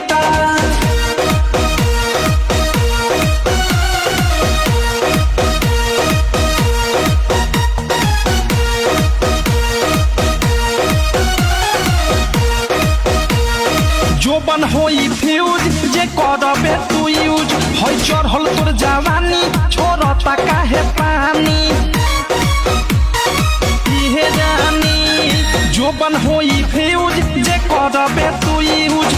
ईटा जोबन होई फ्यूज जे करबे तू यूज होई चढ़ल तोर जवानी छोड़ता काहे पानी इहे जानी जोबन होई फ्यूज जे करबे तू यूज